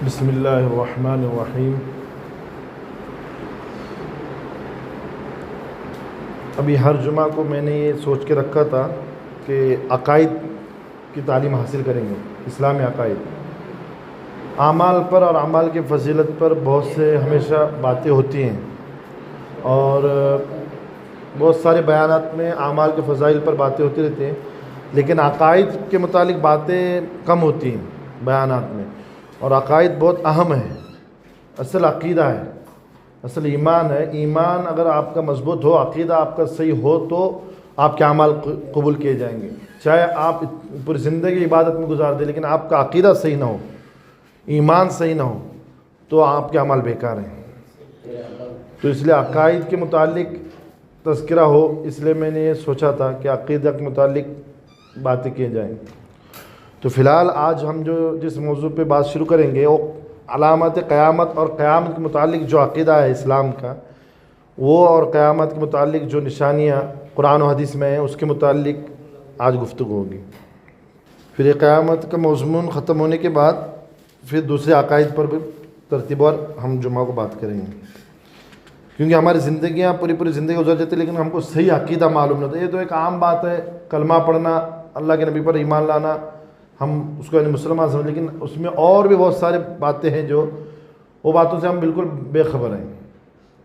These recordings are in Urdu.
بسم اللہ الرحمن الرحیم۔ ابھی ہر جمعہ کو میں نے یہ سوچ کے رکھا تھا کہ عقائد کی تعلیم حاصل کریں گے، اسلامی عقائد، اعمال پر اور اعمال کی فضیلت پر بہت سے ہمیشہ باتیں ہوتی ہیں اور بہت سارے بیانات میں اعمال کے فضائل پر باتیں ہوتی رہتی ہیں، لیکن عقائد کے متعلق باتیں کم ہوتی ہیں بیانات میں، اور عقائد بہت اہم ہے۔ اصل عقیدہ ہے، اصل ایمان ہے۔ ایمان اگر آپ کا مضبوط ہو، عقیدہ آپ کا صحیح ہو تو آپ کے اعمال قبول کیے جائیں گے، چاہے آپ پوری زندگی عبادت میں گزار دیں، لیکن آپ کا عقیدہ صحیح نہ ہو، ایمان صحیح نہ ہو تو آپ کے اعمال بیکار ہیں۔ تو اس لیے عقائد کے متعلق تذکرہ ہو، اس لیے میں نے یہ سوچا تھا کہ عقیدہ کے متعلق باتیں کی جائیں۔ تو فی الحال آج ہم جس موضوع پہ بات شروع کریں گے وہ علامات قیامت اور قیامت کے متعلق جو عقیدہ ہے اسلام کا وہ، اور قیامت کے متعلق جو نشانیاں قرآن و حدیث میں ہیں اس کے متعلق آج گفتگو ہوگی۔ پھر یہ قیامت کا مضمون ختم ہونے کے بعد پھر دوسرے عقائد پر بھی ترتیب اور ہم جمعہ کو بات کریں گے، کیونکہ ہماری زندگیاں پوری زندگی گزر جاتی ہے لیکن ہم کو صحیح عقیدہ معلوم نہیں ہوتا۔ یہ تو ایک عام بات ہے، کلمہ پڑھنا، اللہ کے نبی پر ایمان لانا، ہم اس کو یعنی مسلمان سمجھ، لیکن اس میں اور بھی بہت سارے باتیں ہیں جو وہ باتوں سے ہم بالکل بے خبر ہیں،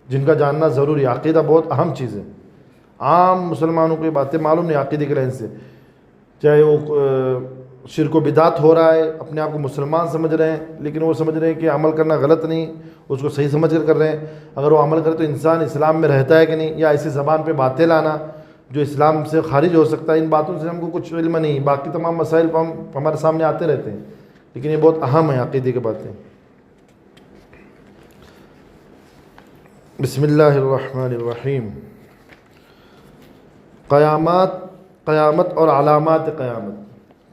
جن کا جاننا ضروری ہے۔ عقیدہ بہت اہم چیز ہے، عام مسلمانوں کو یہ باتیں معلوم نہیں عقیدے کے لحاظ سے، چاہے وہ شرک و بدعت ہو رہا ہے، اپنے آپ کو مسلمان سمجھ رہے ہیں لیکن وہ سمجھ رہے ہیں کہ عمل کرنا غلط نہیں، اس کو صحیح سمجھ کر رہے ہیں۔ اگر وہ عمل کرے تو انسان اسلام میں رہتا ہے کہ نہیں، یا ایسی زبان پہ باتیں لانا جو اسلام سے خارج ہو سکتا ہے، ان باتوں سے ہم کو کچھ علم نہیں۔ باقی تمام مسائل ہمارے سامنے آتے رہتے ہیں، لیکن یہ بہت اہم ہے عقیدے کی باتیں۔ بسم اللہ الرحمن الرحیم۔ قیامت اور علامات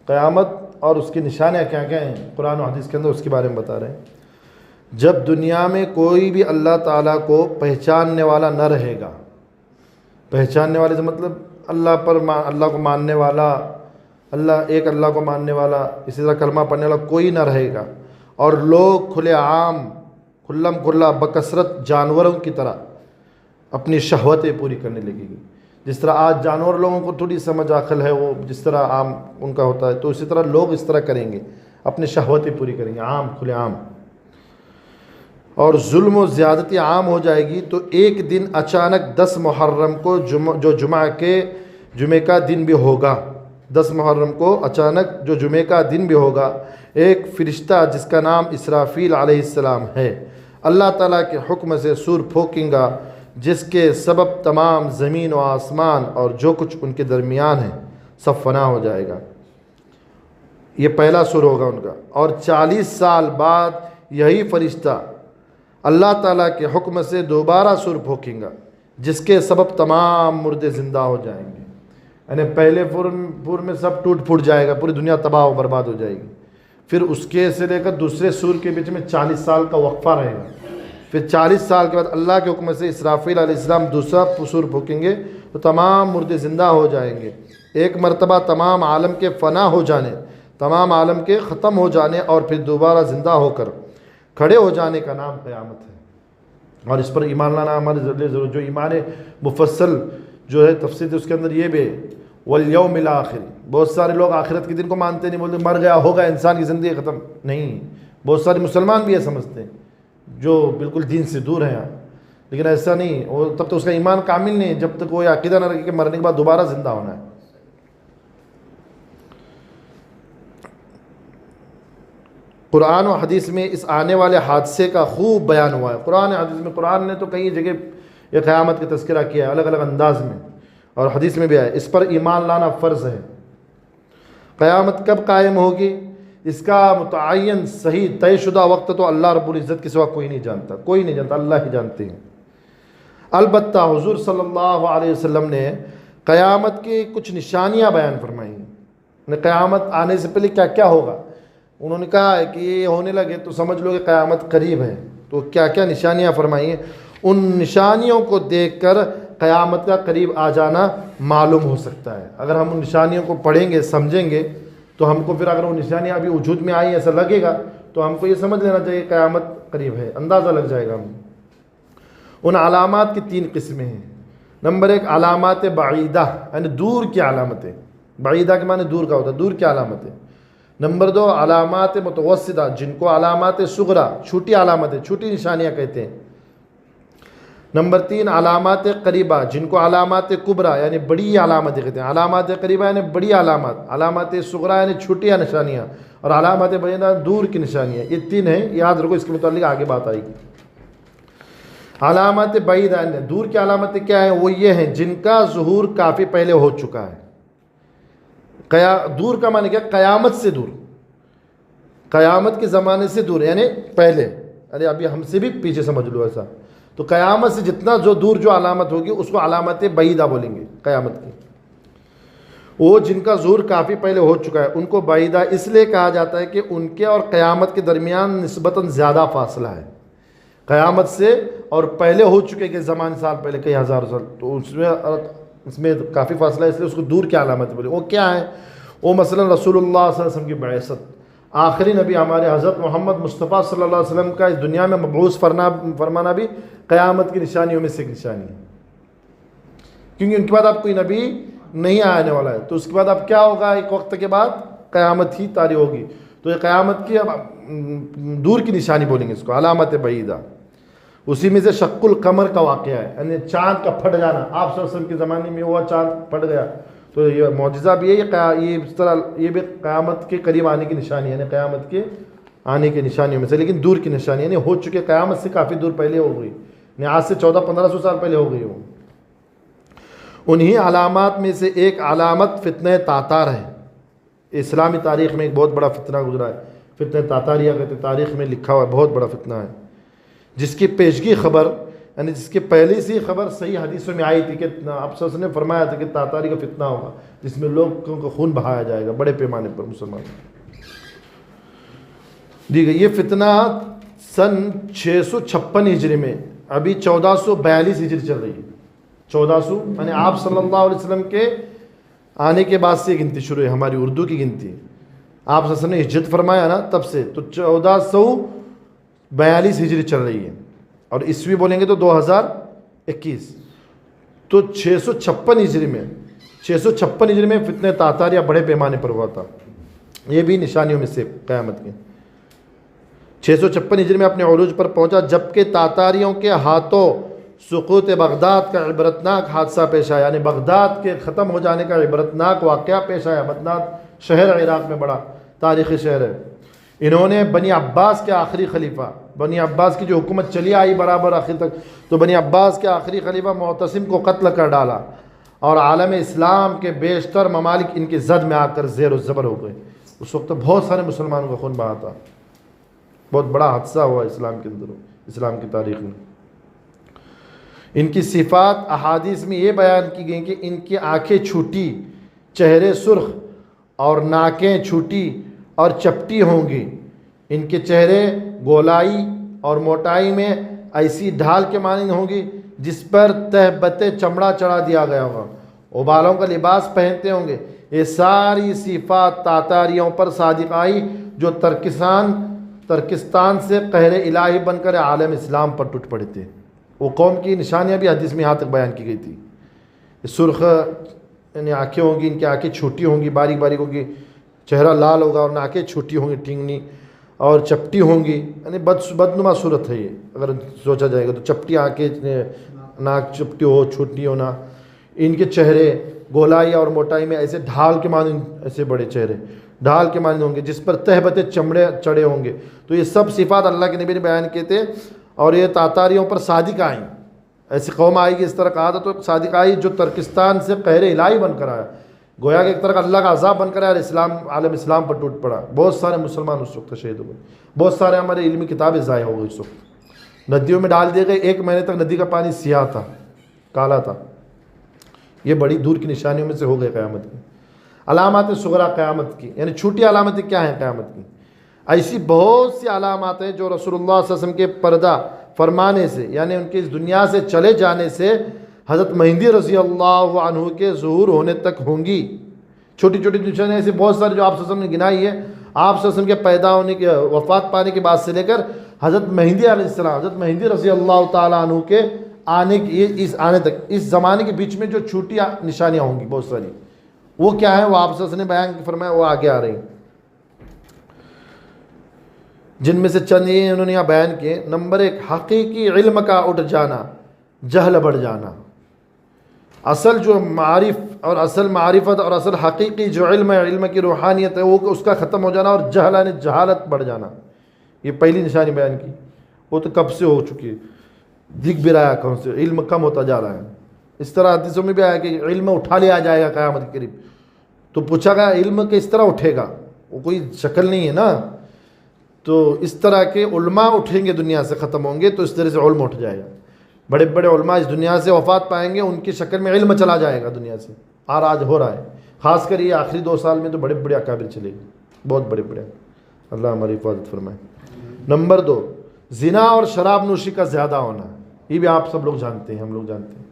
قیامت اور اس کی نشانیاں کیا کیا ہیں قرآن و حدیث کے اندر، اس کے بارے میں بتا رہے ہیں۔ جب دنیا میں کوئی بھی اللہ تعالیٰ کو پہچاننے والا نہ رہے گا، پہچاننے والے سے مطلب اللہ کو ماننے والا، ایک اللہ کو ماننے والا، اسی طرح کلمہ پڑھنے والا کوئی نہ رہے گا، اور لوگ کھلے عام کھلم کھلا بکثرت جانوروں کی طرح اپنی شہوتیں پوری کرنے لگے گی۔ جس طرح آج جانور لوگوں کو تھوڑی سمجھ عقل ہے، وہ جس طرح عام ان کا ہوتا ہے، تو اسی طرح لوگ اس طرح کریں گے، اپنی شہوتیں پوری کریں گے، عام کھلے عام، اور ظلم و زیادتی عام ہو جائے گی۔ تو ایک دن اچانک 10 محرم کو جو جمعے کا دن بھی ہوگا، 10 محرم کو اچانک جو جمعے کا دن بھی ہوگا، ایک فرشتہ جس کا نام اسرافیل علیہ السلام ہے، اللہ تعالیٰ کے حکم سے سور پھونکیں گا، جس کے سبب تمام زمین و آسمان اور جو کچھ ان کے درمیان ہے سب فنا ہو جائے گا۔ یہ پہلا سور ہوگا ان کا، اور 40 سال بعد یہی فرشتہ اللہ تعالیٰ کے حکم سے دوبارہ سور پھونکیں گا، جس کے سبب تمام مردے زندہ ہو جائیں گے۔ یعنی پہلے پور میں سب ٹوٹ پھوٹ جائے گا، پوری دنیا تباہ و برباد ہو جائے گی۔ پھر اس کے سے لے کر دوسرے سور کے بیچ میں 40 سال کا وقفہ رہے گا۔ پھر 40 سال کے بعد اللہ کے حکم سے اسرافیل علیہ السلام دوسرا سور پھونکیں گے تو تمام مردے زندہ ہو جائیں گے۔ ایک مرتبہ تمام عالم کے فنا ہو جانے، تمام عالم کے ختم ہو جانے اور پھر دوبارہ زندہ ہو کر کھڑے ہو جانے کا نام قیامت ہے، اور اس پر ایمان لانا ہمارے ذریعے ضرور۔ جو ایمان مفصل جو ہے تفسیر اس کے اندر یہ بھی والیوم الآخر، بہت سارے لوگ آخرت کے دن کو مانتے نہیں، بولتے مر گیا ہوگا انسان کی زندگی ختم، نہیں، بہت سارے مسلمان بھی یہ سمجھتے ہیں جو بالکل دین سے دور ہیں، لیکن ایسا نہیں، وہ تب تو اس کا ایمان کامل نہیں جب تک وہ عقیدہ نہ رکھے کہ مرنے کے بعد دوبارہ زندہ ہونا ہے۔ قرآن و حدیث میں اس آنے والے حادثے کا خوب بیان ہوا ہے۔ قرآن حدیث میں قرآن نے تو کئی جگہ یہ قیامت کا تذکرہ کیا ہے الگ الگ انداز میں، اور حدیث میں بھی آیا، اس پر ایمان لانا فرض ہے۔ قیامت کب قائم ہوگی اس کا متعین صحیح طے شدہ وقت تو اللہ رب العزت کے سوا کوئی نہیں جانتا، کوئی نہیں جانتا، اللہ ہی جانتے ہیں۔ البتہ حضور صلی اللہ علیہ وسلم نے قیامت کی کچھ نشانیاں بیان فرمائی ہیں۔ قیامت آنے سے پہلے کیا کیا ہوگا انہوں نے کہا ہے کہ یہ ہونے لگے تو سمجھ لو کہ قیامت قریب ہے، تو کیا کیا نشانیاں فرمائی ہیں، ان نشانیوں کو دیکھ کر قیامت کا قریب آ جانا معلوم ہو سکتا ہے۔ اگر ہم ان نشانیوں کو پڑھیں گے، سمجھیں گے، تو ہم کو پھر اگر وہ نشانیاں ابھی وجود میں آئی ایسا لگے گا تو ہم کو یہ سمجھ لینا چاہیے قیامت قریب ہے، اندازہ لگ جائے گا ہم۔ ان علامات کی 3 قسمیں ہیں۔ نمبر 1 علامات بعیدہ، یعنی دور کی علامتیں، بعیدہ کے معنی دور کا ہوتا ہے، دور کی علامتیں۔ نمبر 2 علامات متوسطہ، جن کو علامات صغریٰ، چھوٹی علامتیں، چھوٹی نشانیاں کہتے ہیں۔ نمبر 3 علامات قریبہ، جن کو علامات کبریٰ یعنی بڑی علامتیں کہتے ہیں۔ علامات قریبہ یعنی بڑی علامات، علامات صغریٰ یعنی چھوٹی نشانیاں، اور علامات بعیدہ دور کی نشانیاں۔ یہ 3 ہیں، یاد رکھو، اس کے متعلق آگے بات آئے گی۔ علامات بعیدہ یعنی دور کی علامتیں کیا ہیں؟ وہ یہ ہیں جن کا ظہور کافی پہلے ہو چکا ہے۔ دور کا معنی کیا؟ قیامت سے دور، قیامت کے زمانے سے دور، یعنی پہلے، یعنی ابھی ہم سے بھی پیچھے سمجھ لو ایسا۔ تو قیامت سے جتنا جو دور جو علامت ہوگی اس کو علامت بعیدہ بولیں گے قیامت کی۔ وہ جن کا ظہور کافی پہلے ہو چکا ہے ان کو بعیدہ اس لیے کہا جاتا ہے کہ ان کے اور قیامت کے درمیان نسبتاً زیادہ فاصلہ ہے۔ قیامت سے اور پہلے ہو چکے کہ زمان سال پہلے، کئی ہزار سال، تو اس میں کافی فاصلہ ہے، اس لیے اس کو دور کی علامت بولے۔ وہ کیا ہے؟ وہ مثلا رسول اللہ صلی اللہ علیہ وسلم کی بعثت، آخری نبی ہمارے حضرت محمد مصطفیٰ صلی اللہ علیہ وسلم کا اس دنیا میں مبعوث فرمانا بھی قیامت کی نشانیوں میں سے ایک نشانی ہے، کیونکہ ان کے بعد اب کوئی نبی نہیں آنے والا ہے۔ تو اس کے بعد اب کیا ہوگا؟ ایک وقت کے بعد قیامت ہی طاری ہوگی۔ تو یہ قیامت کی اب دور کی نشانی بولیں گے اس کو، علامت بعیدہ۔ اسی میں سے شق القمر کا واقعہ ہے، یعنی چاند کا پھٹ جانا۔ آپ صلی اللہ علیہ وسلم کے زمانے میں ہوا، چاند پھٹ گیا، تو یہ معجزہ بھی ہے، یہ اس طرح یہ بھی قیامت کے قریب آنے کی نشانی ہے، یعنی قیامت کے آنے کی نشانیوں میں سے، لیکن دور کی نشانی، یعنی ہو چکے، قیامت سے کافی دور پہلے ہو گئی، یعنی آج سے 1400-1500 سال پہلے ہو گئی ہو۔ انہی علامات میں سے ایک علامت فتنہ تاتار ہے۔ اسلامی تاریخ میں ایک بہت بڑا فتنہ گزرا ہے، فتنہ تاتاریہ کہتے، تاریخ میں لکھا ہوا ہے، بہت بڑا فتنہ ہے، جس کی پیشگی خبر، یعنی جس کی پہلی سی خبر صحیح حدیثوں میں آئی تھی کہ آپ صلی اللہ علیہ وسلم نے فرمایا تھا کہ تاتاری کا فتنہ ہوگا جس میں لوگوں کا خون بہایا جائے گا بڑے پیمانے پر مسلمان دی گئی۔ یہ فتنہ سن 656 ہجری میں، ابھی 1442 ہجری چل رہی ہے، 1400 یعنی آپ صلی اللہ علیہ وسلم کے آنے کے بعد سے گنتی شروع ہے، ہماری اردو کی گنتی۔ آپ صلی اللہ علیہ وسلم نے ہجرت فرمایا نا تب سے، تو 1442 ہجری چل رہی ہے، اور عیسوی بولیں گے تو 2021۔ تو 656 ہجری میں، 656 ہجری میں فتنہ تاتاریہ بڑے پیمانے پر ہوا تھا، یہ بھی نشانیوں میں سے قیامت کے۔ 656 ہجری میں اپنے عروج پر پہنچا، جبکہ تاتاریوں کے ہاتھوں سقوط بغداد کا عبرتناک حادثہ پیش آیا، یعنی بغداد کے ختم ہو جانے کا عبرتناک واقعہ پیش آیا۔ بغداد شہر عراق میں بڑا تاریخی شہر ہے۔ انہوں نے بنی عباس کے آخری خلیفہ، بنی عباس کی جو حکومت چلی آئی برابر آخر تک، تو بنی عباس کے آخری خلیفہ معتصم کو قتل کر ڈالا، اور عالم اسلام کے بیشتر ممالک ان کی زد میں آ کر زیر و زبر ہو گئے۔ اس وقت بہت سارے مسلمانوں کا خون بہا تھا، بہت بڑا حادثہ ہوا اسلام کے اندر، اسلام کی تاریخ میں۔ ان کی صفات احادیث میں یہ بیان کی گئی کہ ان کی آنکھیں چھوٹی، چہرے سرخ اور ناکیں چھوٹی اور چپٹی ہوں گی۔ ان کے چہرے گولائی اور موٹائی میں ایسی ڈھال کے مانند ہوں گی جس پر تہبتے چمڑا چڑھا دیا گیا ہوگا، اوبالوں کا لباس پہنتے ہوں گے۔ یہ ساری صفات تاتاریوں پر صادق آئی جو ترکستان سے قہر الہی بن کر عالم اسلام پر ٹوٹ پڑے تھے۔ وہ قوم کی نشانیاں بھی حدیث میں یہاں تک بیان کی گئی تھی۔ سرخ یعنی آنکھیں ہوں گی، ان کی آنکھیں چھوٹی ہوں گی، باریک باریک ہوں گی، چہرہ لال ہوگا اور ناکیں چھوٹی ہوں گی، ٹھنگنی اور چپٹی ہوں گی، یعنی بدنما صورت ہے یہ اگر سوچا جائے گا تو۔ چپٹی آنکھیں، ناک چپٹی ہو، چھوٹی ہونا، ان کے چہرے گولائی اور موٹائی میں ایسے ڈھال کے مانند، ایسے بڑے چہرے ڈھال کے مانند ہوں گے جس پر تہبتے چمڑے چڑھے ہوں گے۔ تو یہ سب صفات اللہ کے نبی نے بیان کیے تھے، اور یہ تاتاریوں پر صادق آئیں۔ ایسی قوم آئی گی، اس طرح کہا تھا، تو صادق آئی جو ترکستان سے قہر الہی بن کر آیا، گویا کہ ایک طرح کا اللہ کا عذاب بن کر آیا، اسلام عالم اسلام پر ٹوٹ پڑا۔ بہت سارے مسلمان اس وقت شہید ہو گئے، بہت سارے ہمارے علمی کتابیں ضائع ہو گئی اس وقت، ندیوں میں ڈال دیے گئے، 1 مہینے تک ندی کا پانی سیاہ تھا، کالا تھا۔ یہ بڑی دور کی نشانیوں میں سے ہو گئے قیامت کی۔ علامات صغریٰ قیامت کی، یعنی چھوٹی علامتیں کیا ہیں قیامت کی؟ ایسی بہت سی علامات ہیں جو رسول اللہ صلی اللہ علیہ وسلم کے پردہ فرمانے سے، یعنی ان کے اس دنیا سے چلے جانے سے حضرت مہدی رضی اللہ عنہ کے ظہور ہونے تک ہوں گی۔ چھوٹی چھوٹی نشانیاں ایسی بہت ساری جو آپ صلی اللہ علیہ وسلم نے گنائی ہے، آپ صلی اللہ علیہ وسلم کے پیدا ہونے کے وفات پانے کے بعد سے لے کر حضرت مہدی علیہ السلام، حضرت مہدی رضی اللہ تعالیٰ عنہ کے آنے تک اس زمانے کے بیچ میں جو چھوٹی نشانیاں ہوں گی بہت ساری، وہ کیا ہیں وہ آپ صلی اللہ علیہ وسلم نے بیان فرمایا، وہ آگے آ رہی ہیں، جن میں سے چند یہ انہوں نے یہاں بیان کیے۔ نمبر 1، حقیقی علم کا اٹھ جانا، جہل بڑھ جانا۔ اصل جو معارف اور اصل معرفت اور اصل حقیقی جو علم ہے، علم کی روحانیت ہے، وہ اس کا ختم ہو جانا، اور جہل یعنی جہالت بڑھ جانا۔ یہ پہلی نشانی بیان کی، وہ تو کب سے ہو چکی ہے، دکھ بھی رہا ہے کون سے، علم کم ہوتا جا رہا ہے۔ اس طرح حدیثوں میں بھی آیا کہ علم اٹھا لیا جائے گا قیامت کے قریب۔ تو پوچھا گیا علم کس طرح اٹھے گا، وہ کوئی شکل نہیں ہے نا، تو اس طرح کے علماء اٹھیں گے، دنیا سے ختم ہوں گے، تو اس طرح سے علم اٹھ جائے گا۔ بڑے بڑے علماء اس دنیا سے وفات پائیں گے، ان کی شکل میں علم چلا جائے گا دنیا سے، اور آج ہو رہا ہے، خاص کر یہ آخری 2 سال میں تو بڑے بڑے اکابر چلے گئے، بہت بڑے بڑے، اللہ ہماری حفاظت فرمائے۔ نمبر 2، زنا اور شراب نوشی کا زیادہ ہونا، یہ بھی آپ سب لوگ جانتے ہیں، ہم لوگ جانتے ہیں،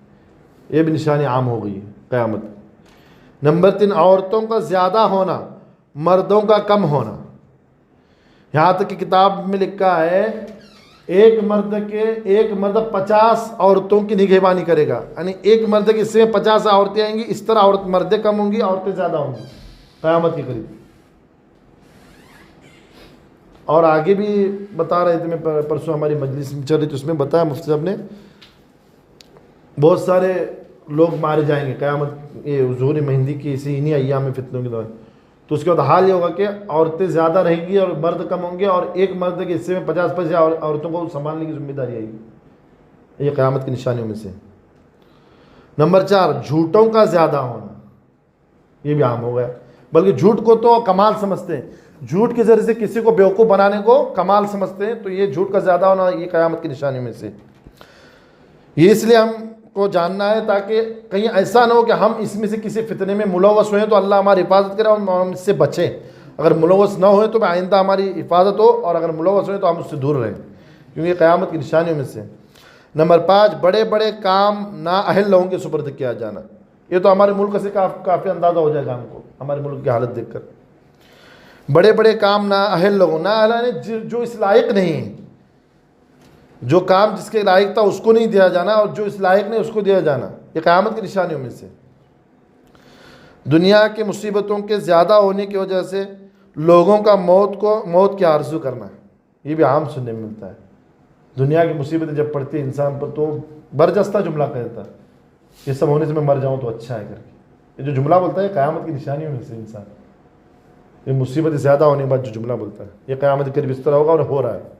یہ بھی نشانی عام ہو گئی ہے قیامت۔ نمبر 3، عورتوں کا زیادہ ہونا، مردوں کا کم ہونا۔ یہاں تک کہ کتاب میں لکھا ہے ایک مرد 50 عورتوں کی نگہبانی کرے گا، یعنی ایک مرد کے حصے میں 50 عورتیں آئیں گی، اس طرح مردیں کم ہوں گی، عورتیں زیادہ ہوں گی قیامت کے قریب۔ اور آگے بھی بتا رہے تھے، میں پرسوں ہماری مجلس میں چل رہی تھی، اس میں بتایا مفتی صاحب نے، بہت سارے لوگ مارے جائیں گے قیامت، یہ ظہور مہندی کی انہی ایام میں فتنوں کے دوران۔ تو اس کے بعد حال یہ ہوگا کہ عورتیں زیادہ رہیں گی اور مرد کم ہوں گے، اور ایک مرد کے حصے میں 50 عورتوں کو سنبھالنے کی ذمہ داری آئے گی۔ یہ قیامت کی نشانیوں میں سے۔ نمبر 4، جھوٹوں کا زیادہ ہونا، یہ بھی عام ہو گیا، بلکہ جھوٹ کو تو کمال سمجھتے ہیں، جھوٹ کے ذریعے سے کسی کو بیوقوف بنانے کو کمال سمجھتے ہیں، تو یہ جھوٹ کا زیادہ ہونا یہ قیامت کی نشانیوں میں سے۔ یہ اس لیے ہم کو جاننا ہے تاکہ کہیں ایسا نہ ہو کہ ہم اس میں سے کسی فتنے میں ملوث ہوئیں تو اللہ ہماری حفاظت کرے اور ہم اس سے بچیں، اگر ملوث نہ ہوئے تو آئندہ ہماری حفاظت ہو، اور اگر ملوث ہوئے تو ہم اس سے دور رہیں، کیونکہ یہ قیامت کی نشانیوں میں سے۔ نمبر 5، بڑے بڑے کام نااہل لوگوں کے سپرد کیا جانا، یہ تو ہمارے ملک سے کافی اندازہ ہو جائے گا ہم کو، ہمارے ملک کی حالت دیکھ کر۔ بڑے بڑے کام نااہل لوگوں، نااہل جو اس لائق نہیں ہیں، جو کام جس کے لائق تھا اس کو نہیں دیا جانا، اور جو اس لائق نہیں اس کو دیا جانا، یہ قیامت کی نشانیوں میں سے۔ دنیا کی مصیبتوں کے زیادہ ہونے کی وجہ سے لوگوں کا موت کی آرزو کرنا، یہ بھی عام سننے میں ملتا ہے۔ دنیا کی مصیبتیں جب پڑتی ہیں انسان پر تو برجستہ جملہ کہتا ہے، یہ سب ہونے سے میں مر جاؤں تو اچھا ہے کر کے، یہ جو جملہ بولتا ہے قیامت کی نشانیوں میں سے انسان، یہ مصیبت زیادہ ہونے کے بعد جو جملہ بولتا ہے، یہ قیامت کے قریب اس طرح ہوگا اور ہو رہا ہے۔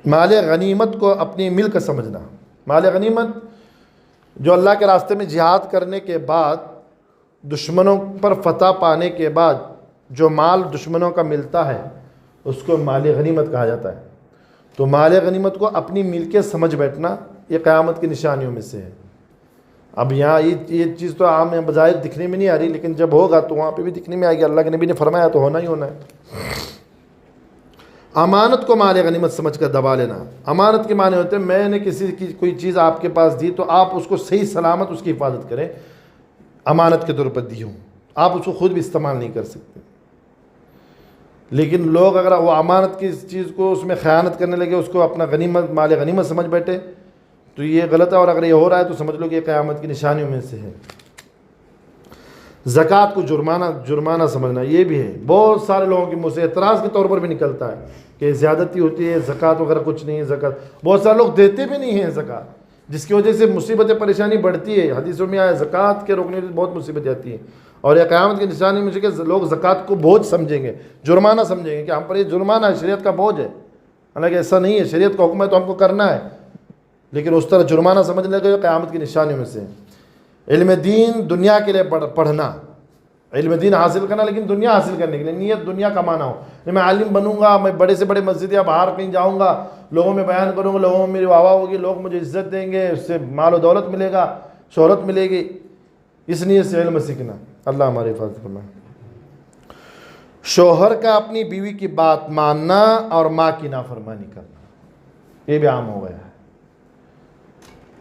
مال غنیمت کو اپنی ملک سمجھنا، مال غنیمت جو اللہ کے راستے میں جہاد کرنے کے بعد، دشمنوں پر فتح پانے کے بعد جو مال دشمنوں کا ملتا ہے اس کو مال غنیمت کہا جاتا ہے۔ تو مال غنیمت کو اپنی ملکیں سمجھ بیٹھنا یہ قیامت کی نشانیوں میں سے ہے۔ اب یہاں یہ چیز تو عام بظاہر دکھنے میں نہیں آ رہی، لیکن جب ہوگا تو وہاں پہ بھی دکھنے میں آئے گی، اللہ کے نبی نے فرمایا تو ہونا ہی ہونا ہے۔ امانت کو مال غنیمت سمجھ کر دبا لینا، امانت کے معنی ہوتے ہیں میں نے کسی کی کوئی چیز آپ کے پاس دی تو آپ اس کو صحیح سلامت اس کی حفاظت کریں، امانت کے طور پر دی ہوں، آپ اس کو خود بھی استعمال نہیں کر سکتے۔ لیکن لوگ اگر وہ امانت کی چیز کو اس میں خیانت کرنے لگے، اس کو اپنا غنیمت مال غنیمت سمجھ بیٹھے تو یہ غلط ہے، اور اگر یہ ہو رہا ہے تو سمجھ لو کہ یہ قیامت کی نشانیوں میں سے ہے۔ زکوٰۃ کو جرمانہ سمجھنا، یہ بھی ہے، بہت سارے لوگوں کی منہ سے اعتراض کے طور پر بھی نکلتا ہے کہ زیادتی ہوتی ہے، زکوٰۃ وغیرہ کچھ نہیں ہے، زکوٰۃ بہت سارے لوگ دیتے بھی نہیں ہیں زکوٰۃ، جس کی وجہ سے مصیبتیں پریشانی بڑھتی ہے۔ حدیثوں میں آیا زکوٰۃ کے روکنے سے بہت مصیبتیں آتی ہیں، اور یہ قیامت کی نشانی میں سے کہ لوگ زکوٰۃ کو بوجھ سمجھیں گے، جرمانہ سمجھیں گے کہ ہم پر یہ جرمانہ ہے، شریعت کا بوجھ ہے، حالانکہ ایسا نہیں ہے، شریعت کا حکم ہے تو ہم کو کرنا ہے، لیکن اس طرح جرمانہ سمجھنے لگے قیامت کی نشانیوں میں سے۔ علم دین دنیا کے لیے پڑھنا، علم دین حاصل کرنا لیکن دنیا حاصل کرنے کے لیے، نیت دنیا کمانا ہو، میں عالم بنوں گا، میں بڑے سے بڑے مسجد یا باہر کہیں جاؤں گا، لوگوں میں بیان کروں گا، لوگوں میں میری واہ واہ ہوگی، لوگ مجھے عزت دیں گے، اس سے مال و دولت ملے گا، شہرت ملے گی، اس نیت سے علم سیکھنا، اللہ ہماری حفاظت فرمائے۔ شوہر کا اپنی بیوی کی بات ماننا اور ماں کی نافرمانی کرنا، یہ بھی عام ہو گیا ہے۔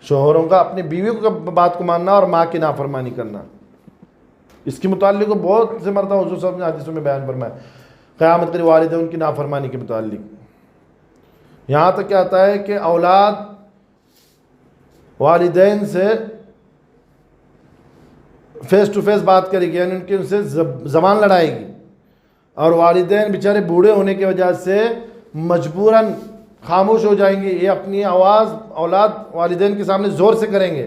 شوہروں کا اپنی بیوی کی بات کو ماننا اور ماں کی نافرمانی کرنا۔ اس کے متعلق بہت سے مرتبہ حضور صلی اللہ علیہ وسلم نے حدیثوں میں بیان فرمایا قیامت کے والدین ان کی نافرمانی کے متعلق. یہاں تک کیا آتا ہے کہ اولاد والدین سے فیس ٹو فیس بات کرے گی، یعنی ان سے زبان لڑائے گی، اور والدین بیچارے بوڑھے ہونے کی وجہ سے مجبوراً خاموش ہو جائیں گے. یہ اپنی آواز اولاد والدین کے سامنے زور سے کریں گے.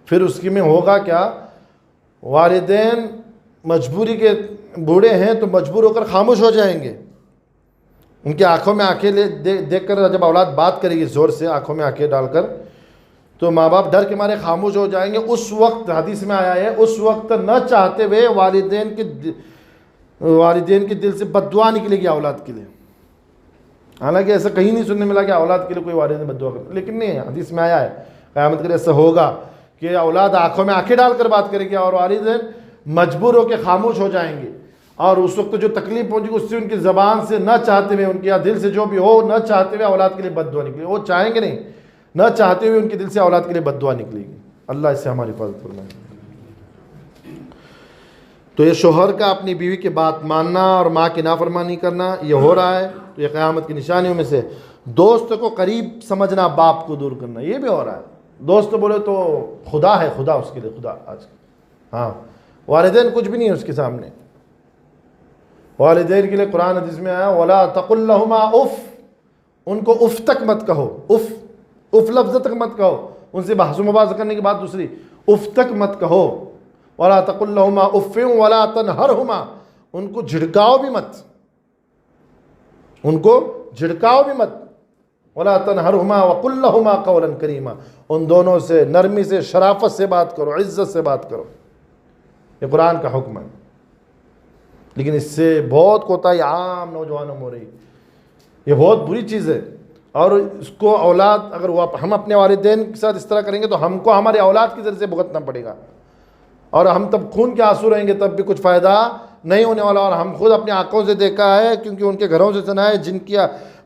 پھر اس کی میں ہوگا کیا، والدین مجبوری کے بوڑھے ہیں تو مجبور ہو کر خاموش ہو جائیں گے. ان کی آنکھوں میں آنکھیں دیکھ کر جب اولاد بات کرے گی زور سے آنکھوں میں آنکھیں ڈال کر، تو ماں باپ ڈر کے مارے خاموش ہو جائیں گے. اس وقت حدیث میں آیا ہے اس وقت نہ چاہتے ہوئے والدین کے دل سے بد دعا نکلے گی اولاد کے لیے. حالانکہ ایسا کہیں نہیں سننے ملا کہ اولاد کے لیے کوئی والدین بد دعا کرے، لیکن نہیں، حدیث میں آیا ہے قیامت کے لیے ایسا ہوگا کہ اولاد آنکھوں میں آنکھیں ڈال کر بات کرے گی اور والدین مجبور ہو کے خاموش ہو جائیں گے. اور اس وقت جو تکلیف پہنچے گی اس سے ان کی زبان سے نہ چاہتے ہوئے، ان کے دل سے جو بھی ہو نہ چاہتے ہوئے اولاد کے لیے بد دعا نکلے گی. وہ چاہیں گے نہیں، نہ چاہتے ہوئے ان کے دل سے اولاد کے لیے بد دعا نکلے گی. اللہ اس سے ہماری حفاظت فرمائے. تو یہ شوہر کا اپنی بیوی کی بات ماننا اور ماں کی نافرمانی کرنا یہ ہو رہا ہے. تو یہ قیامت کی نشانیوں میں سے دوست کو قریب سمجھنا، باپ کو دور کرنا، یہ بھی ہو رہا ہے. دوست بولے تو خدا ہے، خدا اس کے لیے خدا آج. ہاں، والدین کچھ بھی نہیں ہے اس کے سامنے. والدین کے لیے قرآن حدیث میں آیا وَلَا تَقُلْ لَهُمَا اف، ان کو اف تک مت کہو. اف لفظ تک مت کہو. ان سے بحث و مباحثہ کرنے کی بات دوسری، اف تک مت کہو. وَلَا تَقُلْ لَهُمَا اُفٍّ وَلَا تَنْهَرْهُمَا، ان کو جھڑکاؤ بھی مت، ان کو جھڑکاؤ بھی مت. وَلَا تَنْهَرْهُمَا وَقُلْ لَهُمَا قَوْلًا كَرِيمًا، ان دونوں سے نرمی سے، شرافت سے بات کرو، عزت سے بات کرو. یہ قرآن کا حکم ہے. لیکن اس سے بہت کوتاہی عام نوجوانوں میں ہو رہی. یہ بہت بری چیز ہے. اور اس کو اولاد، اگر ہم اپنے والدین کے ساتھ اس طرح کریں گے تو ہم کو ہمارے اولاد کے ذریعے سے بھگتنا پڑے گا، اور ہم تب خون کے آنسو رہیں گے، تب بھی کچھ فائدہ نہیں ہونے والا. اور ہم خود اپنی آنکھوں سے دیکھا ہے، کیونکہ ان کے گھروں سے سنا ہے، جن کی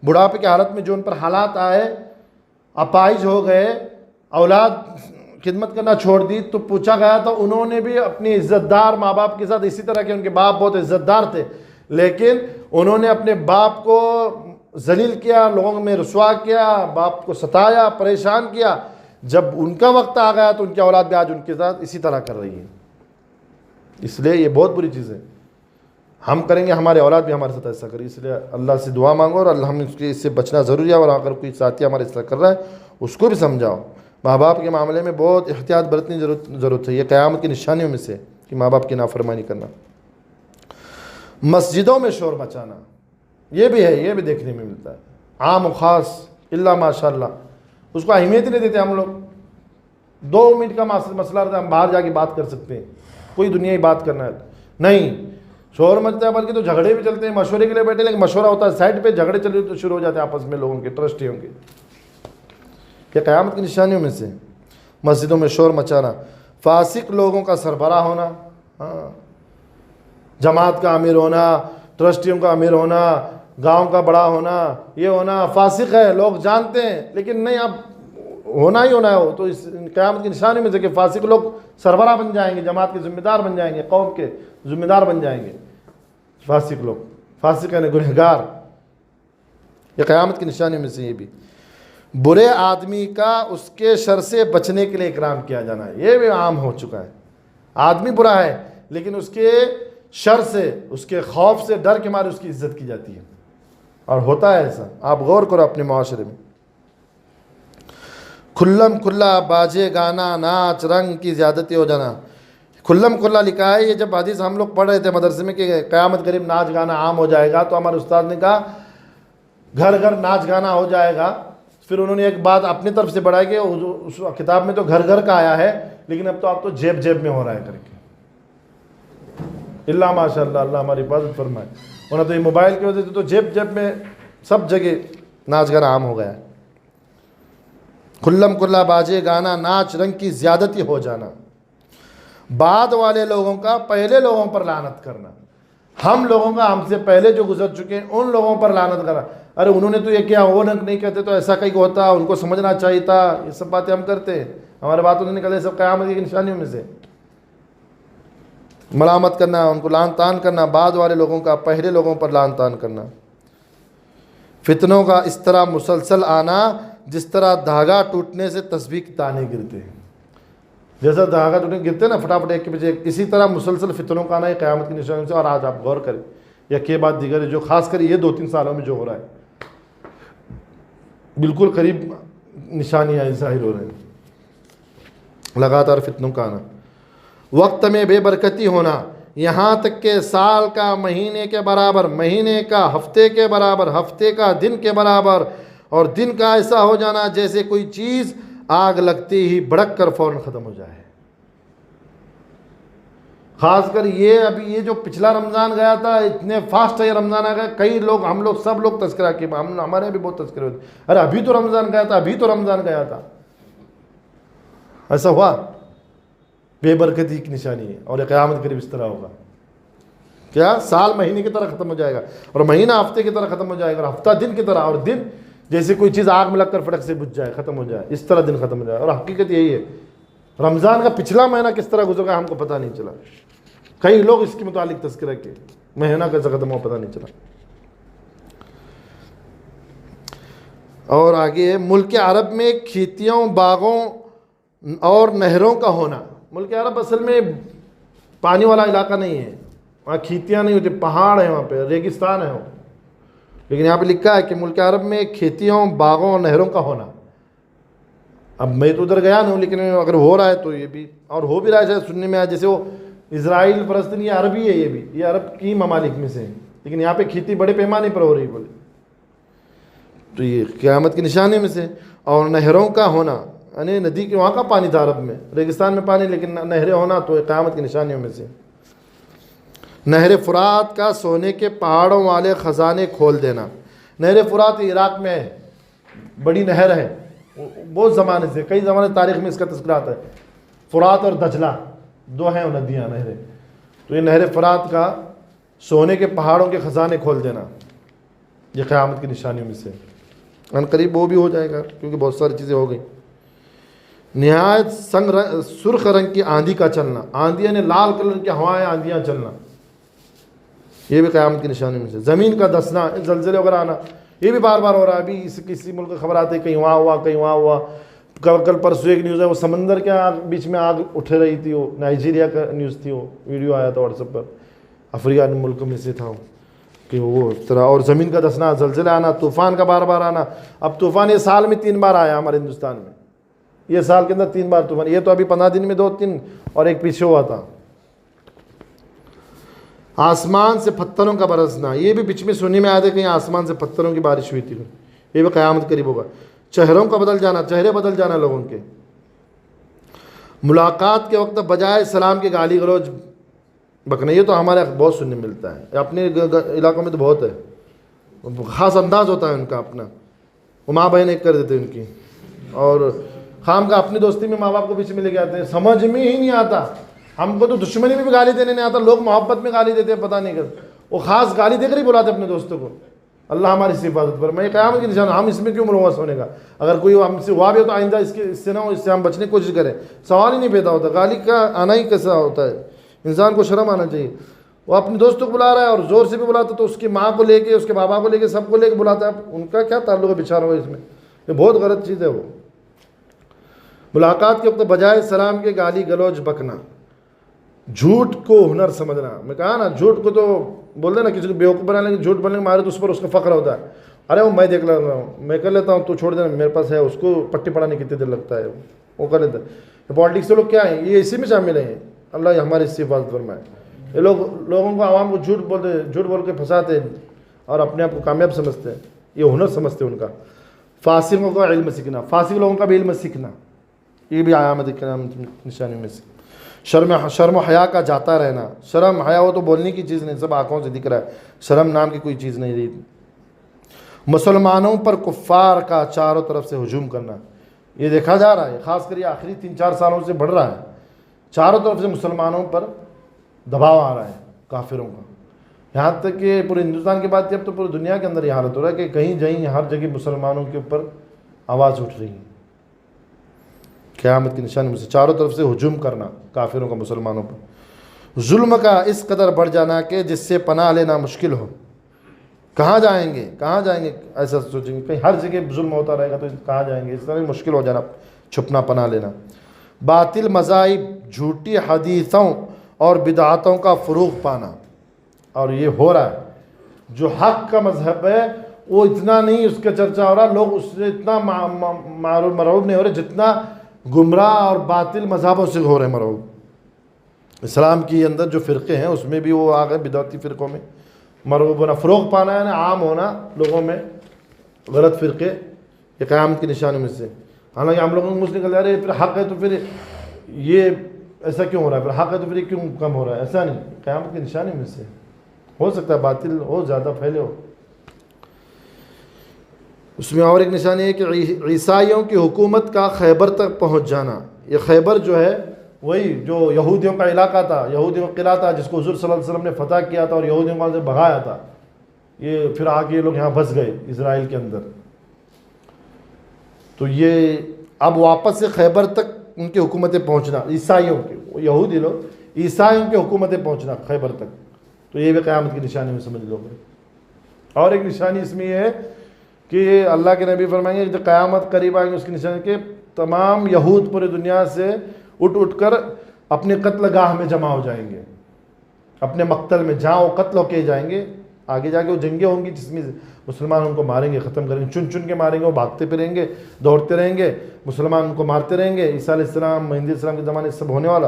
بڑھاپے کی حالت میں جو ان پر حالات آئے، اپائج ہو گئے، اولاد خدمت کرنا چھوڑ دی، تو پوچھا گیا تھا انہوں نے بھی اپنی عزت دار ماں باپ کے ساتھ اسی طرح کہ ان کے باپ بہت عزت دار تھے، لیکن انہوں نے اپنے باپ کو ذلیل کیا، لوگوں میں رسوا کیا، باپ کو ستایا، پریشان کیا. جب ان کا وقت آ گیا تو ان کی اولاد بھی آج ان کے ساتھ اسی طرح کر رہی ہے. اس لیے یہ بہت بری چیز ہے. ہم کریں گے ہمارے اولاد بھی ہمارے ساتھ ایسا کرے. اس لیے اللہ سے دعا مانگو، اور اللہ ہم اس سے بچنا ضروری ہے. اور اگر کوئی ساتھی ہمارے اس طرح کر رہا ہے اس کو بھی سمجھاؤ. ماں باپ کے معاملے میں بہت احتیاط برتنی ضرورت ہے. یہ قیامت کی نشانیوں میں سے کہ ماں باپ کی نافرمانی کرنا. مسجدوں میں شور مچانا یہ بھی ہے، یہ بھی دیکھنے میں ملتا ہے، عام و خاص اللہ ماشاء اللہ. اس کو اہمیت ہی نہیں دیتے ہم لوگ. 2 منٹ کا مسئلہ رہتا ہے، ہم باہر جا کے بات کر سکتے ہیں، کوئی دنیائی بات کرنا ہے نہیں. شور مچتا ہے، بلکہ تو جھگڑے بھی چلتے ہیں. مشورے کے لیے بیٹھے، لیکن مشورہ ہوتا ہے سائڈ پہ، جھگڑے چل رہے تو شروع ہو جاتے ہیں آپس میں لوگوں کے، ٹرسٹیوں کے. کہ قیامت کی نشانیوں میں سے مسجدوں میں شور مچانا، فاسق لوگوں کا سربراہ ہونا، ہاں، جماعت کا امیر ہونا، ٹرسٹیوں کا امیر ہونا، گاؤں کا بڑا ہونا، یہ ہونا فاسق ہے، لوگ جانتے ہیں، لیکن نہیں، اب ہونا ہی ہونا ہے. وہ تو اس قیامت کی نشانی میں سے کہ فاسق لوگ سربراہ بن جائیں گے، جماعت کے ذمہ دار بن جائیں گے، قوم کے ذمہ دار بن جائیں گے. فاسق لوگ، فاسق یعنی گنہگار. یہ قیامت کی نشانی میں سے. یہ بھی برے آدمی کا اس کے شر سے بچنے کے لیے اکرام کیا جانا ہے. یہ بھی عام ہو چکا ہے. آدمی برا ہے لیکن اس کے شر سے، اس کے خوف سے، ڈر کے مارے اس کی عزت کی جاتی ہے. اور ہوتا ہے ایسا. آپ غور کرو اپنے معاشرے میں. کھلم کھلا باجے گانا، ناچ رنگ کی زیادتی ہو جانا. کھلم کھلا لکھا ہے. یہ جب حدیث ہم لوگ پڑھ رہے تھے مدرسے میں کہ قیامت قریب ناچ گانا عام ہو جائے گا، تو ہمارے استاد نے کہا گھر گھر ناچ گانا ہو جائے گا. پھر انہوں نے ایک بات اپنی طرف سے بڑھائی کہ اس کتاب میں تو گھر گھر کا آیا ہے، لیکن اب تو جیب جیب میں ہو رہا ہے کر کے. اللہ ماشاء اللہ، اللہ ہماری حفاظت فرمائے. ورنہ تو یہ موبائل کی وجہ سے تو جیب جیب میں سب جگہ ناچ گانا عام ہو گیا ہے. کھلم کھلا باجے گانا، ناچ رنگ کی زیادتی ہو جانا. بعد والے لوگوں کا پہلے لوگوں پر لعنت کرنا. ہم لوگوں کا ہم سے پہلے جو گزر چکے ہیں ان لوگوں پر لعنت کرنا. ارے انہوں نے تو یہ کیا، وہ نہیں کہتے تو ایسا کہیں ہوتا، ان کو سمجھنا چاہیے تھا. یہ سب باتیں ہم کرتے ہیں، ہمارے باتوں سے نکلتے سب قیامت کی نشانیوں میں سے. ملامت کرنا، ان کو لعن طعن کرنا، بعد والے لوگوں کا پہلے لوگوں پر لعن طعن کرنا۔ فتنوں کا اس طرح مسلسل آنا جس طرح دھاگا ٹوٹنے سے تسبیح کے تانے گرتے ہیں، جیسا دھاگا ٹوٹنے گرتے ہیں نا فٹافٹ ایک کے پیچھے ایک، اسی طرح مسلسل فتنوں کا آنا یہ قیامت کی نشانی سے۔ اور آج آپ غور کریں یا کے بعد دیگر جو خاص کر یہ 2-3 سالوں میں جو ہو رہا ہے، بالکل قریب نشانیاں ظاہر ہو رہے ہیں، لگاتار فتنوں کا آنا۔ وقت میں بے برکتی ہونا، یہاں تک کہ سال کا مہینے کے برابر، مہینے کا ہفتے کے برابر، ہفتے کا دن کے برابر، اور دن کا ایسا ہو جانا جیسے کوئی چیز آگ لگتے ہی بھڑک کر فوراً ختم ہو جائے۔ خاص کر یہ ابھی یہ جو پچھلا رمضان گیا تھا، اتنے فاسٹ ہے یہ رمضان آ گیا، کئی لوگ ہم لوگ سب لوگ تذکرہ کیے، ہمارے بھی بہت تذکرے ہوتے، ارے ابھی تو رمضان گیا تھا، ابھی تو رمضان گیا تھا، ایسا ہوا؟ بے برکتی کی نشانی ہے، اور قیامت قریب اس طرح ہوگا، کیا سال مہینے کی طرح ختم ہو جائے گا، اور مہینہ ہفتے کی طرح ختم ہو جائے گا، اور ہفتہ دن کی طرح، اور دن جیسے کوئی چیز آگ میں لگ کر فٹک سے بجھ جائے، ختم ہو جائے، اس طرح دن ختم ہو جائے۔ اور حقیقت یہی ہے، رمضان کا پچھلا مہینہ کس طرح گزر گیا ہم کو پتہ نہیں چلا، کئی لوگ اس کے متعلق تذکرہ کیے، مہینہ کیسے ختم ہوا پتہ نہیں چلا۔ اور آگے ملک عرب میں کھیتیوں، باغوں اور نہروں کا ہونا۔ ملک عرب اصل میں پانی والا علاقہ نہیں ہے، وہاں کھیتیاں نہیں ہوتی، پہاڑ ہیں وہاں پہ، ریگستان ہے وہ، لیکن یہاں پہ لکھا ہے کہ ملک عرب میں کھیتیوں، باغوں اور نہروں کا ہونا۔ اب میں تو ادھر گیا نہیں ہوں، لیکن اگر ہو رہا ہے تو یہ بھی، اور ہو بھی رہا ہے، شاید سننے میں آیا جیسے وہ اسرائیل فلسطین، یہ عربی ہے، یہ بھی یہ عرب کی ممالک میں سے ہیں، لیکن یہاں پہ کھیتی بڑے پیمانے پر ہو رہی بولے، تو یہ قیامت کی نشانی میں سے۔ اور نہروں کا ہونا، یعنی ندی کے وہاں کا پانی تھا عرب میں، ریگستان میں پانی، لیکن نہریں ہونا تو یہ قیامت کی نشانیوں میں سے۔ نہر فرات کا سونے کے پہاڑوں والے خزانے کھول دینا۔ نہر فرات عراق میں ہے، بڑی نہر ہے، بہت زمانے سے، کئی زمانے تاریخ میں اس کا تذکرہ آتا ہے۔ فرات اور دجلہ دو ہیں وہ ندیاں، نہریں، تو یہ نہر فرات کا سونے کے پہاڑوں کے خزانے کھول دینا، یہ قیامت کی نشانیوں میں سے۔ ان قریب وہ بھی ہو جائے گا، کیونکہ بہت ساری چیزیں ہو گئی۔ نہایت سرخ رنگ کی آندھی کا چلنا، آندھی یعنی لال کلر کی ہوائیں، آندھیاں چلنا، یہ بھی قیامت کی نشانی میں سے۔ زمین کا دسنا، زلزلے وغیرہ آنا، یہ بھی بار بار ہو رہا ہے، ابھی کسی ملک کی خبر آتی ہے، کہیں وہاں ہوا، کہیں وہاں ہوا۔ کل پرسوں ایک نیوز ہے، وہ سمندر کے بیچ میں آگ اٹھ رہی تھی، وہ نائجیریا کا نیوز تھی، وہ ویڈیو آیا تھا واٹس ایپ پر، افریقہ ملک میں سے تھا کہ وہ اس طرح۔ اور زمین کا دسنا، زلزلہ آنا، طوفان کا بار بار آنا۔ اب طوفان یہ سال میں 3 بار آیا ہمارے ہندوستان میں، یہ سال کے اندر 3 بار طوفان، یہ تو ابھی 15 دن میں 2-3 اور ایک پیچھے ہوا تھا۔ آسمان سے پتھروں کا برسنا، یہ بھی بیچ میں سننے میں آیا تھا، کہیں آسمان سے پتھروں کی بارش ہوئی تھی، یہ بھی قیامت قریب ہوگا۔ چہروں کا بدل جانا، چہرے بدل جانا لوگوں کے۔ ملاقات کے وقت بجائے سلام کے گالی گلوچ بکنا، یہ تو ہمارے بہت سننے ملتا ہے، اپنے علاقوں میں تو بہت ہے، خاص انداز ہوتا ہے ان کا اپنا، وہ ماں بہن ایک کر دیتے ہیں ان کی، اور خام کا اپنی دوستی میں ماں باپ کو پیچھے میں لے کے آتے ہیں، سمجھ میں ہی نہیں آتا۔ ہم کو تو دشمنی میں بھی گالی دینے نہیں آتا، لوگ محبت میں گالی دیتے ہیں، پتہ نہیں کرتے، وہ خاص گالی دے کر ہی بلاتے اپنے دوستوں کو۔ اللہ ہماری اس حفاظت پر، میں قیامت کی نشان، ہم اس میں کیوں ملوث ہونے کا؟ اگر کوئی ہم سے ہوا بھی ہو تو آئندہ اس سے نہ ہو، اس سے ہم بچنے کی کوشش کریں، سوال ہی نہیں پیدا ہوتا، گالی کا آنا ہی کیسا ہوتا ہے، انسان کو شرم آنا چاہیے۔ وہ اپنے دوستوں کو بلا رہا ہے اور زور سے بھی بلاتا، تو اس کی ماں کو لے کے، اس کے بابا کو لے کے، سب کو لے کے بلاتا ہے، ان کا کیا تعلق ہے بیچارہ ہو اس میں؟ یہ بہت غلط چیز ہے وہ۔ ملاقات کے وقت بجائے سلام کے گالی گلوچ بکنا، جھوٹ کو ہنر سمجھنا، میں کہا نا جھوٹ کو تو بول دے نا، کسی کو بیوقوف بنا لیں گے، جھوٹ بولنے کے مارے تو اس پر اس کا فخر ہوتا ہے، ارے وہ میں دیکھ لے رہا ہوں، میں کر لیتا ہوں، تو چھوڑ دینا، میرے پاس ہے، اس کو پٹی پڑھانے کتنے دیر لگتا ہے، وہ کر لیتا ہے۔ پالیٹکس کے لوگ کیا ہیں، یہ اسی میں شامل ہیں، اللہ ہماری اس سے حفاظت فرمائے۔ یہ لوگوں کو، عوام کو جھوٹ بول کے پھنساتے ہیں اور اپنے آپ کو کامیاب سمجھتے ہیں، یہ ہنر سمجھتے ہیں ان کا۔ فاسقوں کا علم سیکھنا، فاسق لوگوں کا بھی علم سیکھنا، یہ بھی علامت نشانیوں میں سے۔ شرم و حیا کا جاتا رہنا، شرم حیا وہ تو بولنے کی چیز نہیں، سب آنکھوں سے دکھ رہا ہے، شرم نام کی کوئی چیز نہیں رہی۔ مسلمانوں پر کفار کا چاروں طرف سے ہجوم کرنا، یہ دیکھا جا رہا ہے، خاص کر یہ آخری 3-4 سالوں سے بڑھ رہا ہے، چاروں طرف سے مسلمانوں پر دباؤ آ رہا ہے کافروں کا، یہاں تک کہ پورے ہندوستان کی بات کی، اب تو پوری دنیا کے اندر یہ حالت ہو رہا ہے کہ کہیں جہیں ہر جگہ مسلمانوں کے اوپر آواز اٹھ رہی ہے۔ قیامت کی نشانی میں سے چاروں طرف سے ہجوم کرنا کافروں کا مسلمانوں پر۔ ظلم کا اس قدر بڑھ جانا کہ جس سے پناہ لینا مشکل ہو۔ کہاں جائیں گے، کہاں جائیں گے، ایسا سوچیں گے کہیں ہر جگہ ظلم ہوتا رہے گا تو کہاں جائیں گے، اس طرح مشکل ہو جانا، چھپنا، پناہ لینا۔ باطل مذاہب، جھوٹی حدیثوں اور بدعتوں کا فروغ پانا، اور یہ ہو رہا ہے۔ جو حق کا مذہب ہے وہ اتنا نہیں اس کا چرچا ہو رہا، لوگ اس سے اتنا مرعوب نہیں ہو رہے جتنا گمراہ اور باطل مذہبوں سے ہو رہے ہیں مرعوب۔ اسلام کی اندر جو فرقے ہیں اس میں بھی وہ آ گئے بدعتی فرقوں میں مرعوب ہونا، فروغ پانا ہے نا، عام ہونا لوگوں میں غلط فرقے، یہ قیامت کی نشانیوں میں سے۔ حالانکہ ہم لوگوں کو مسلم کہتے ہیں پھر حق ہے تو پھر یہ ایسا کیوں ہو رہا ہے، پھر حق ہے تو پھر یہ کیوں کم ہو رہا ہے، ایسا نہیں، قیامت کی نشانی میں سے ہو سکتا ہے باطل ہو زیادہ پھیلے ہو۔ اس میں اور ایک نشانی ہے کہ عیسائیوں کی حکومت کا خیبر تک پہنچ جانا۔ یہ خیبر جو ہے وہی جو یہودیوں کا علاقہ تھا، یہودیوں کا قلعہ تھا، جس کو حضور صلی اللہ علیہ وسلم نے فتح کیا تھا اور یہودیوں کو وہاں سے بھگایا تھا، یہ پھر آگے یہ لوگ یہاں بس گئے اسرائیل کے اندر۔ تو یہ اب واپس سے خیبر تک ان کی حکومتیں پہنچنا، عیسائیوں کے، یہودی لوگ عیسائیوں کی حکومتیں پہنچنا خیبر تک، تو یہ بھی قیامت کی نشانی میں سمجھ لو گے۔ اور ایک نشانی اس میں یہ ہے کہ اللہ کے نبی فرمائیں گے کہ جو قیامت قریب آئیں گے اس کی نشانی کہ تمام یہود پوری دنیا سے اٹھ کر اپنے قتل گاہ میں جمع ہو جائیں گے، اپنے مقتل میں جہاں وہ قتل ہو کے جائیں گے۔ آگے جا کے وہ جنگیں ہوں گی جس میں مسلمان ان کو ماریں گے، ختم کریں گے، چن چن کے ماریں گے، وہ بھاگتے پھریں گے، دوڑتے رہیں گے، مسلمان ان کو مارتے رہیں گے۔ عیسیٰ علیہ السلام، مہدی علیہ السلام کے زمانے سب ہونے والا،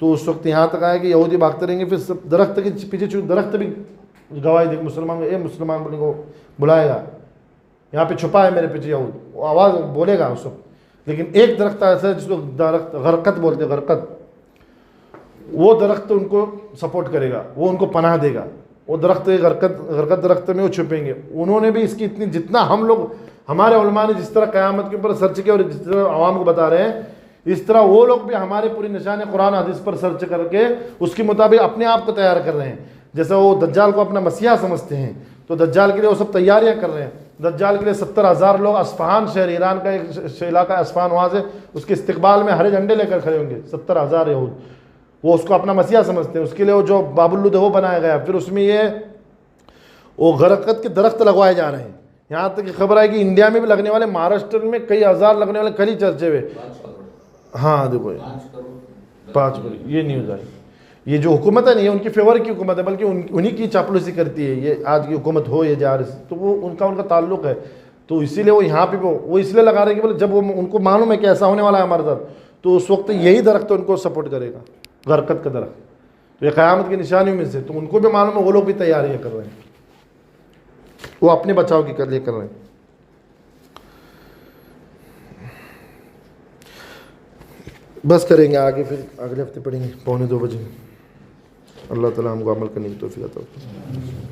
تو اس وقت یہاں تک آئے کہ یہودی بھاگتے رہیں گے، پھر سب درخت کے پیچھے درخت بھی گواہی دے، مسلمان اے مسلمان بولے کو بلائے گا، یہاں پہ چھپا ہے میرے پیچھے یہود، وہ آواز بولے گا اس وقت۔ لیکن ایک درخت ایسا ہے جس کو درخت غرقد بولتے ہیں، غرقد، وہ درخت ان کو سپورٹ کرے گا، وہ ان کو پناہ دے گا، وہ درخت غرقد درخت میں وہ چھپیں گے۔ انہوں نے بھی اس کی اتنی، جتنا ہم لوگ ہمارے علماء نے جس طرح قیامت کے اوپر سرچ کیا اور جس طرح عوام کو بتا رہے ہیں، اس طرح وہ لوگ بھی ہمارے پوری نشان قرآن حدیث پر سرچ کر کے اس کے مطابق اپنے آپ کو تیار کر رہے ہیں۔ جیسا وہ دجال کو اپنا مسیحا سمجھتے ہیں تو دجال کے لیے وہ سب تیاریاں کر رہے ہیں۔ دجال کے لیے 70,000 لوگ اصفہان شہر، ایران کا ایک علاقہ اصفہان، وہاں سے اس کے استقبال میں ہرے جھنڈے لے کر کھڑے ہوں گے 70,000 یہود، وہ اس کو اپنا مسیحا سمجھتے ہیں۔ اس کے لیے وہ جو باب اللد ہے وہ بنایا گیا، پھر اس میں یہ وہ غرقد کے درخت لگوائے جا رہے ہیں۔ یہاں تک کہ خبر ہے کہ انڈیا میں بھی لگنے والے، مہاراشٹر میں کئی ہزار لگنے والے کل ہی چرچے ہوئے۔ ہاں دیکھو 5 کروڑ یہ نیوز آئی۔ یہ جو حکومت ہے نہیں، ان کی فیور کی حکومت ہے، بلکہ انہی کی چاپلوسی کرتی ہے یہ آج کی حکومت ہو یا جا رہی، تو وہ ان کا تعلق ہے، تو اسی لیے وہ یہاں پہ وہ اس لیے لگا رہے ہیں کہ بولے جب وہ ان کو معلوم ہے کہ ایسا ہونے والا ہے ہمارے ساتھ، تو اس وقت یہی درخت ان کو سپورٹ کرے گا، غرقد کا درخت، تو یہ قیامت کی نشانیوں میں سے، تو ان کو بھی معلوم ہے، وہ لوگ بھی تیاریاں کر رہے ہیں، وہ اپنے بچاؤ کے لیے کر رہے ہیں۔ بس کریں گے آگے، پھر اگلے ہفتے پڑھیں گے 1:45 بجے۔ اللہ تعالیٰ ہم کو عمل کرنے کی توفیق عطا فرمائے۔